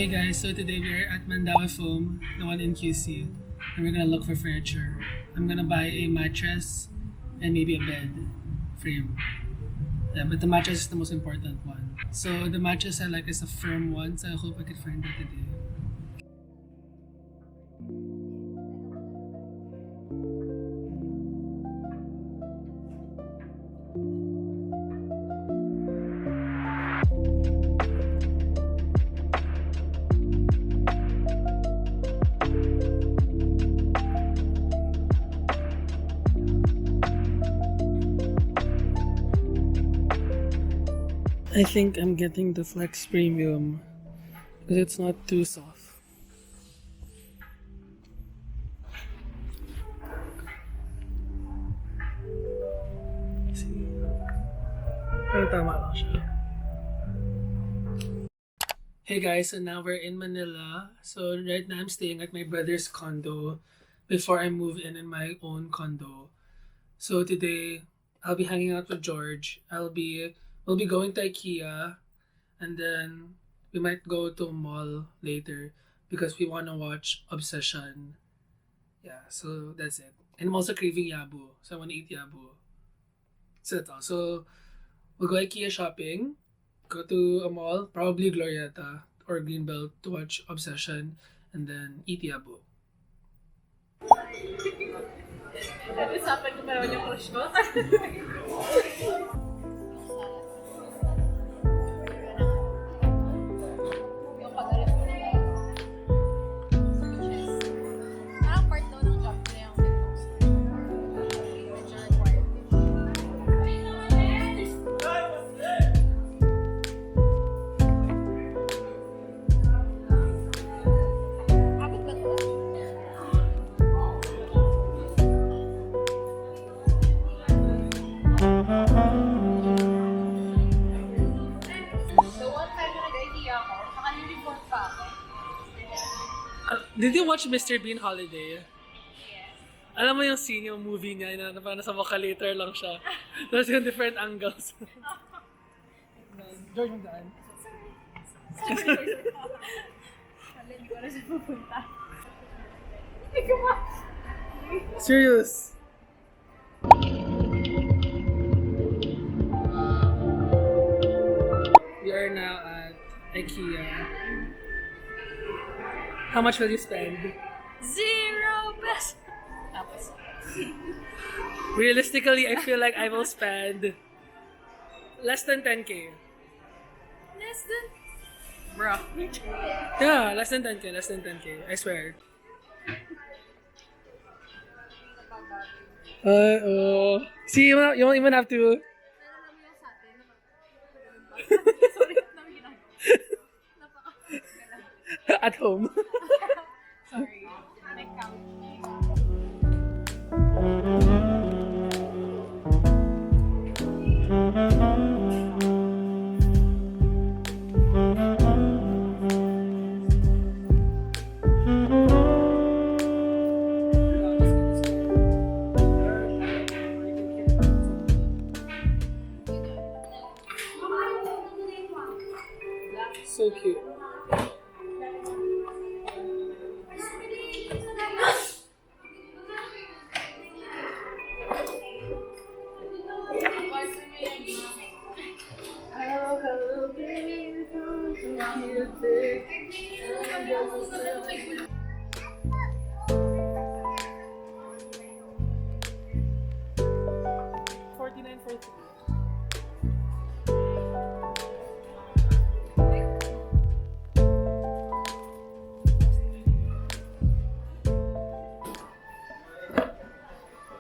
Hey guys, so today we are at Mandawa Foam, the one in QC, and we're gonna look for furniture. I'm gonna buy a mattress and maybe a bed frame. Yeah, but the mattress is the most important one. So the mattress I like is a firm one, so I hope I could find that today. I think I'm getting the Flex Premium because it's not too soft. See? Pero tama lang siya. Hey guys, so now we're in Manila. So right now I'm staying at my brother's condo before I move in my own condo. So today I'll be hanging out with George. We'll be going to IKEA, and then we might go to a mall later because we want to watch Obsession. Yeah, so that's it. And I'm also craving yabu, so I want to eat yabu. So that's all. So we'll go IKEA shopping, go to a mall, probably Glorieta or Greenbelt to watch Obsession, and then eat yabu. Usapan ko pa naman yung crush ko. Yung pag-alas ko na yun. Parang part daw ng job ko na yung abot ba ito? Did you watch Mr. Bean Holiday? Alam mo yung scene, yung movie niya na parang nasa makalater lang siya. Tapos yung different angles. George, magdaan. Sorry. Hindi ko na siya pupunta. Hindi ko ma... Serious? We are now at IKEA. How much will you spend? 0 pesos! Tapos. Realistically, I feel like I will spend less than 10k. Less than... Bro. Yeah, less than 10k, I swear. Oh. See, you don't even have to. Sorry, namin ginagawa. At home. Sorry. Nag-count. So cute.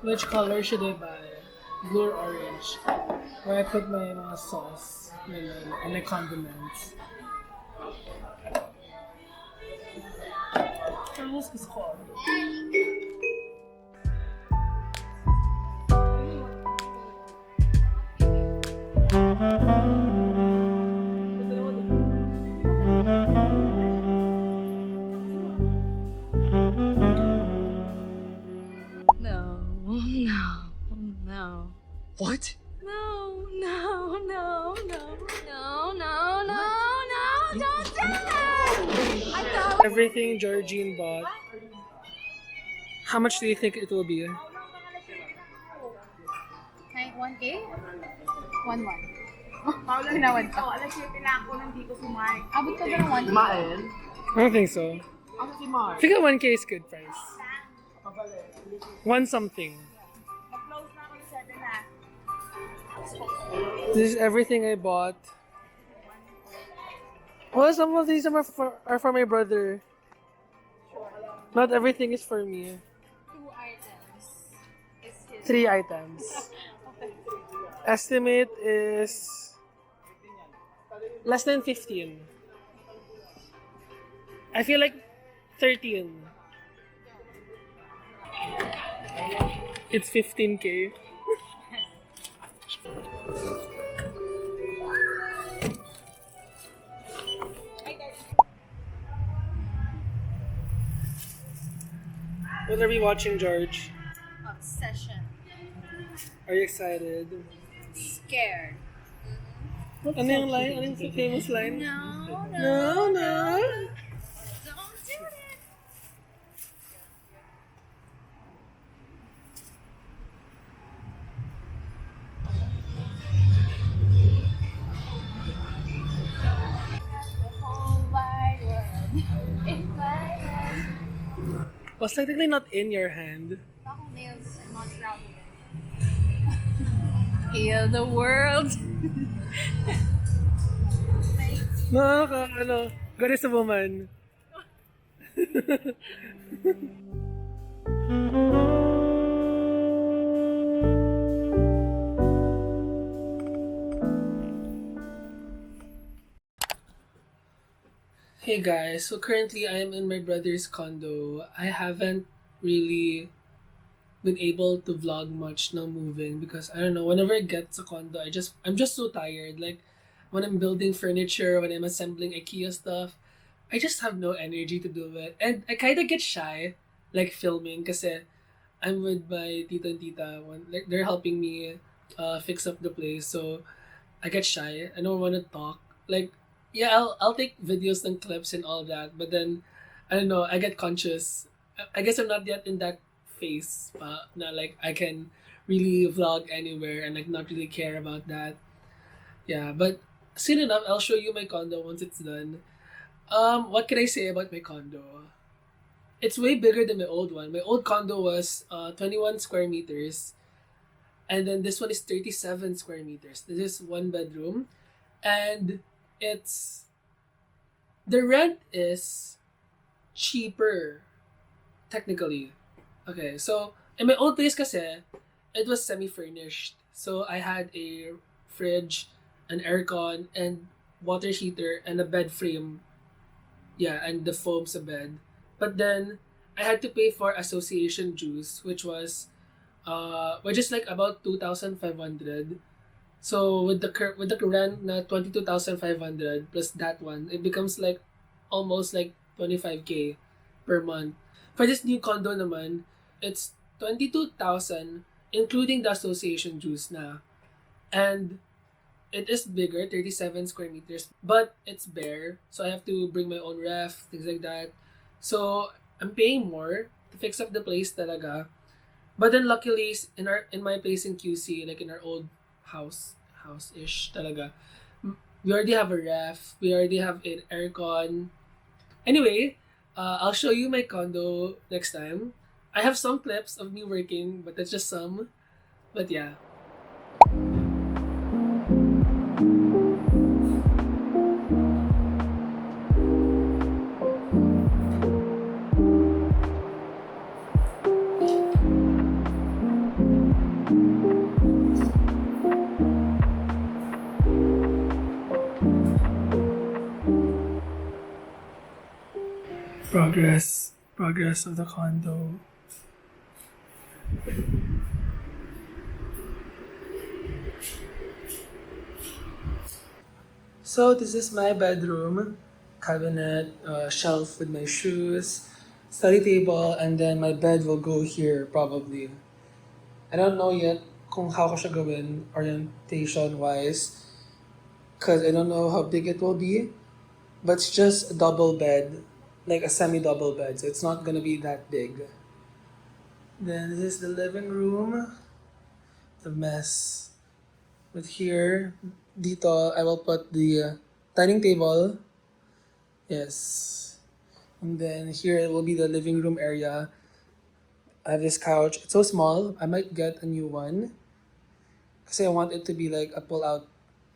Which color should I buy? Blue or orange? Where I put my mga sauce and my condiments. Almost gusto ko. No. What? No. Don't do that! everything Georgine bought. How much do you think it will be? Kahit 1K? 1-1. Paulo na 1K. Oo, alas 7 lang ako nandito si Mark. Abot ka ba ng 1K? Kumain? I don't think so. Ako si Mark. I think that 1K is good price. One something. Mag-close na ako ng 7 na. This is everything I bought. Well, some of these are for my brother. Not everything is for me. 2 items. It's his. 3 items. Estimate is less than 15. I feel like 13. It's 15K. What are we watching, George? Obsession. Are you excited? Scared. Ano yung line? Ano yung famous line? No. No, no. Don't do it. The whole wide world is my hand. Was technically not in your hand. Akong nails, I'm not proud of it. Heal the world. No, ano, God is a woman. Hey guys, so currently I am in my brother's condo. I haven't really been able to vlog much now moving because I don't know, whenever I get to condo, I'm just so tired. Like when I'm building furniture, when I'm assembling IKEA stuff, I just have no energy to do it. And I kind of get shy like filming kasi I'm with my tito and tita. Like they're helping me fix up the place. So I get shy. I don't want to talk. Like yeah, I'll take videos and clips and all that, but then I don't know, I get conscious. I guess I'm not yet in that phase na like I can really vlog anywhere and like not really care about that. Yeah, but soon enough I'll show you my condo once it's done. What can I say about my condo? It's way bigger than my old one. My old condo was 21 square meters, and then this one is 37 square meters. This is 1 bedroom, and it's the rent is cheaper technically. Okay, so in my old place kasi, it was semi-furnished. So I had a fridge, an aircon, and water heater, and a bed frame. Yeah, and the foam sa bed. But then I had to pay for association dues, which is like about 2,500. So with the rent na 22,500 plus that one, it becomes like almost like 25K per month. For this new condo naman, it's 22,000 including the association dues na. And it is bigger, 37 square meters, but it's bare. So I have to bring my own ref, things like that. So I'm paying more to fix up the place talaga. But then luckily in my place in QC, like in our old house-ish talaga, we already have a ref, we already have an aircon. Anyway, I'll show you my condo next time. I have some clips of me working, but that's just some. But yeah. Progress of the condo. So this is my bedroom. Cabinet, shelf with my shoes, study table, and then my bed will go here probably. I don't know yet kung how ko siya gawin orientation wise, cause I don't know how big it will be. But it's just a double bed like a semi-double bed, so it's not gonna be that big. Then this is the living room. The mess. But here, dito, I will put the dining table. Yes. And then here it will be the living room area. I have this couch. It's so small. I might get a new one. Kasi I want it to be like a pull out.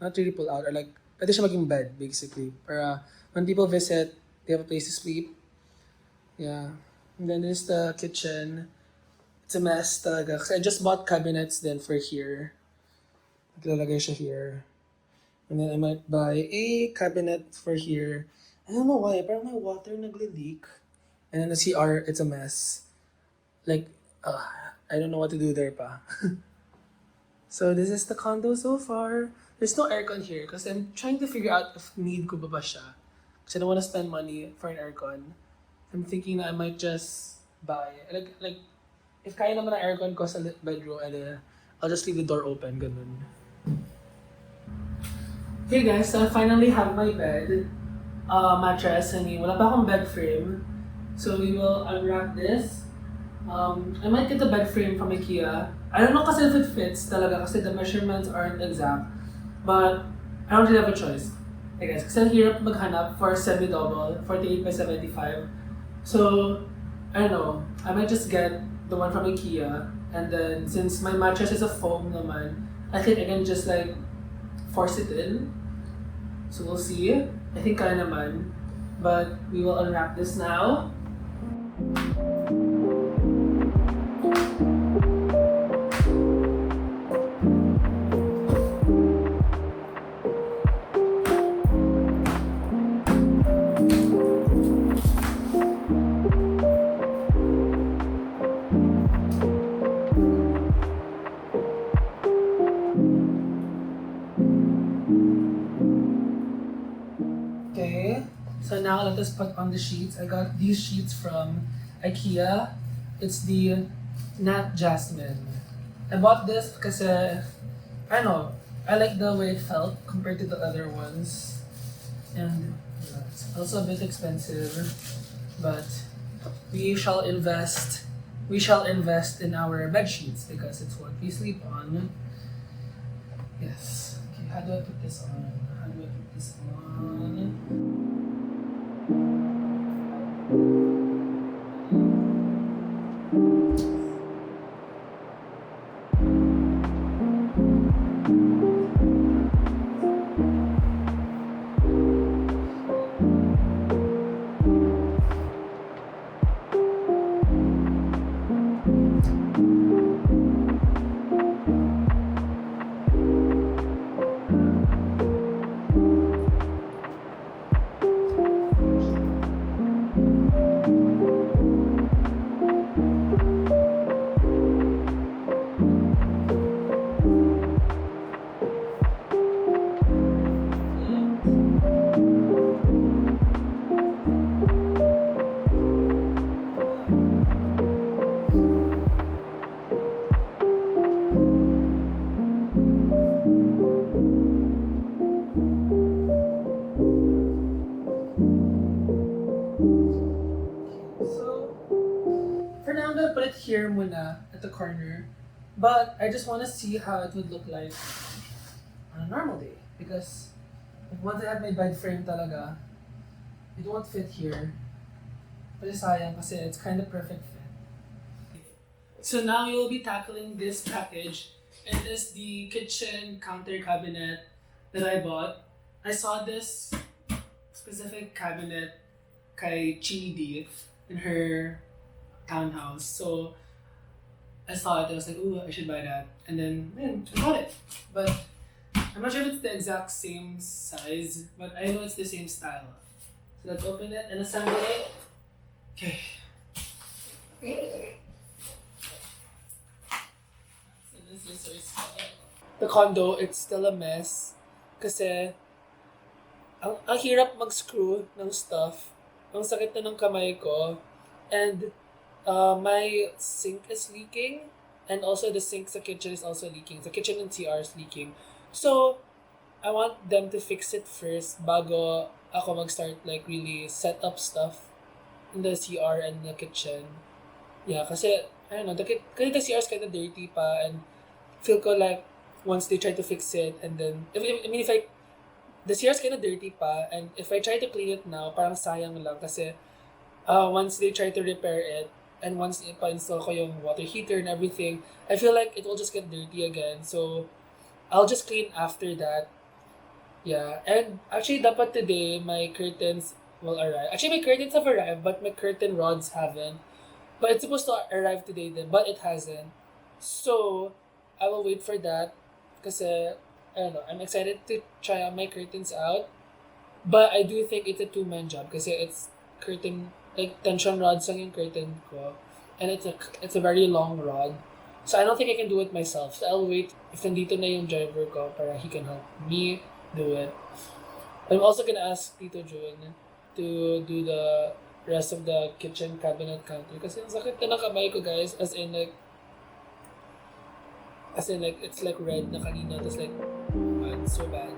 Not really pull out. Or like, pwede siya maging bed, basically. Para when people visit, they have a place to sleep. Yeah. And then there's the kitchen. It's a mess talaga. Kasi I just bought cabinets then for here. Naglalagay siya here. And then I might buy a cabinet for here. I don't know why, parang my water nagli-leak. And then the CR, it's a mess. Like, I don't know what to do there pa. So this is the condo so far. There's no aircon here because I'm trying to figure out if need ko ba siya. Because I don't want to spend money for an aircon. I'm thinking that I might just buy. Like if kaya naman ang aircon ko sa bedroom, I'll just leave the door open, ganun. Hey guys, so I finally have my bed, mattress. I mean, wala pa akong bed frame. So we will unwrap this. I might get the bed frame from IKEA. I don't know kasi if it fits talaga kasi the measurements aren't exact. But I don't really have a choice. Hey guys, kasi ang hirap maghanap for semi-double, 48 by 75. So, I don't know. I might just get the one from IKEA. And then, since my mattress is a foam naman, I think I can just like force it in. So we'll see. I think kaya naman. But we will unwrap this now. Okay, so now let us put on the sheets. I got these sheets from IKEA. It's the Nat Jasmine. I bought this because I don't know, I like the way it felt compared to the other ones. And it's also a bit expensive, but we shall invest. We shall invest in our bed sheets because it's what we sleep on. Yes. Okay, how do I put this on? How do I put this on? So, for now, I'm gonna put it here muna at the corner. But I just want to see how it would look like on a normal day. Because once I have my bed frame talaga, it won't fit here. Pero sayang kasi it's kind of perfect fit. So now we will be tackling this package. It is the kitchen counter cabinet that I bought. I saw this specific cabinet kay Chini D in her townhouse. So I saw it, I was like, ooh, I should buy that. And then, man, I bought it. But I'm not sure if it's the exact same size, but I know it's the same style. So let's open it and assemble it. Okay. So this is so small. The condo, it's still a mess. Kasi, ang hirap mag-screw ng stuff. Ang sakit na ng kamay ko. And my sink is leaking. And also the sink sa kitchen is also leaking. The kitchen and CR is leaking. So, I want them to fix it first bago ako mag-start like really set up stuff. in the CR and the kitchen. Yeah, kasi, I don't know, kasi the CR is kind of dirty pa, and feel ko like, once they try to fix it, and then, if I, the CR is kind of dirty pa, and if I try to clean it now, parang sayang lang, kasi, once they try to repair it, and once ipa-install ko yung water heater and everything, I feel like it will just get dirty again, so, I'll just clean after that. Yeah, and actually, dapat today, my curtains will arrive. Actually, my curtains have arrived, but my curtain rods haven't. But it's supposed to arrive today then, but it hasn't. So, I will wait for that. Kasi, I don't know, I'm excited to try out my curtains out. But I do think it's a two-man job kasi it's curtain, like tension rods lang yung curtain ko. And it's a very long rod. So I don't think I can do it myself. So I'll wait if nandito na yung driver ko para he can help me do it. I'm also gonna ask Tito Jun to do the rest of the kitchen cabinet counter kasi ang sakit na ng kamay ko, guys, as in like it's like red na kanina, tapos like it's so bad.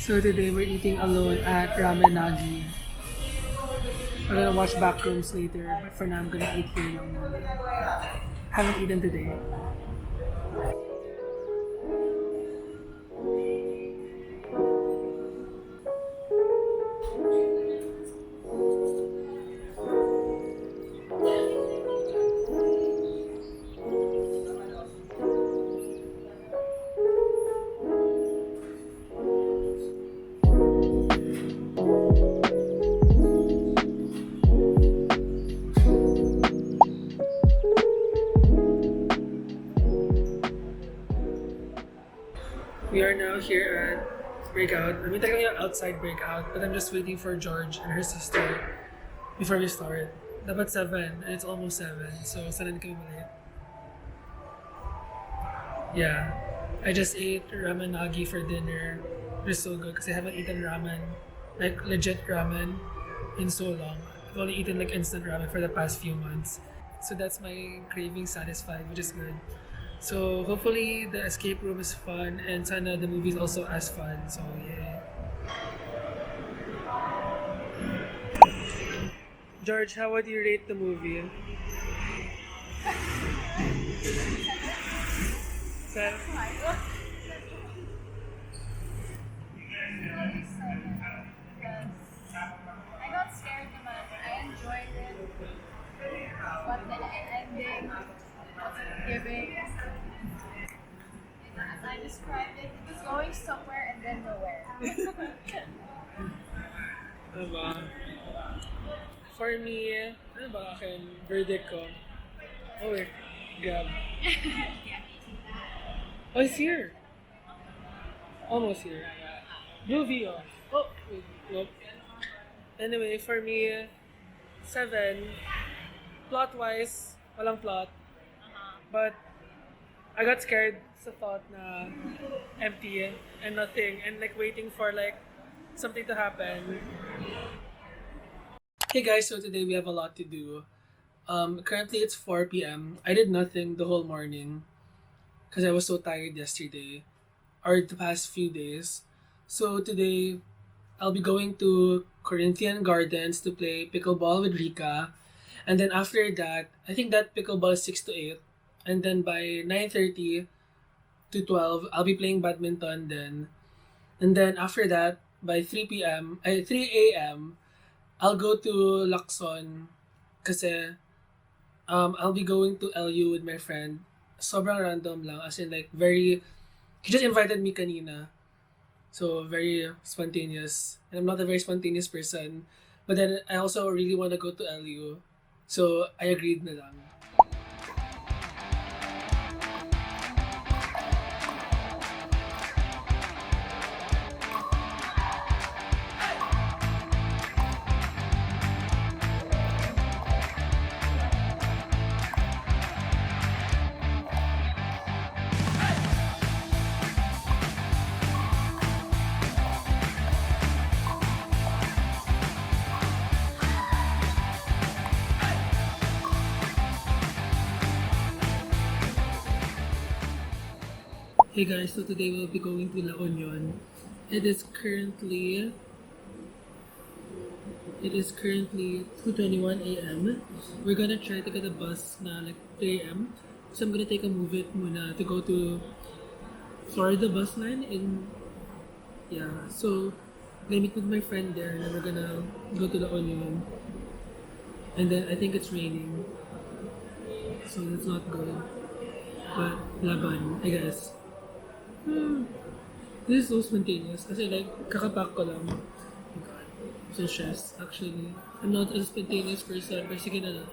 So today we're eating alone at Ramenagi. We're gonna watch Backrooms later, but for now I'm gonna eat here lang muna. Haven't eaten today. We are now here at Breakout. I mean, technically outside Breakout, but I'm just waiting for George and her sister before we start. Dapat 7, and it's almost 7, so sana hindi kami malit. Yeah, I just ate ramen nagi for dinner. It was so good because I haven't eaten ramen, like legit ramen, in so long. I've only eaten like instant ramen for the past few months. So that's my craving satisfied, which is good. So hopefully the escape room is fun, and sana the movie is also as fun. So yeah. George, how would you rate the movie? Seven. I got scared naman. I enjoyed it. But the ending wasn't giving. As I described it, it was going somewhere and then nowhere. Diba? For me, ano ba akin? Verdict ko. Oh wait, Gab. Oh, it's here. Almost here. Movie off. Oh, wait, nope. Anyway, for me, 7. Plot-wise, walang plot. But, I got scared sa thought na empty and nothing, and like waiting for like something to happen. Hey guys, so today we have a lot to do. Currently it's 4 p.m. I did nothing the whole morning because I was so tired yesterday or the past few days. So today I'll be going to Corinthian Gardens to play pickleball with Rika. And then after that, I think that pickleball is 6 to 8. And then by 9:30 to 12, I'll be playing badminton then. And then after that, by 3 p.m., 3 a.m., I'll go to Lacson kasi I'll be going to LU with my friend. Sobrang random lang, as in like very, he just invited me kanina. So very spontaneous. And I'm not a very spontaneous person. But then I also really want to go to LU. So I agreed na lang. Hey guys, so today we'll be going to La Union. It is currently 2:21 a.m. We're gonna try to get a bus na like 3 a.m. So I'm gonna take a move it muna to go to Florida bus line in so I'm gonna meet with my friend there and then we're gonna go to La Union. And then I think it's raining. So that's not good. But laban, I guess. This is so spontaneous kasi like kakapak ko lang. Oh my God. I'm so stressed actually. I'm not a spontaneous person pero sige na lang.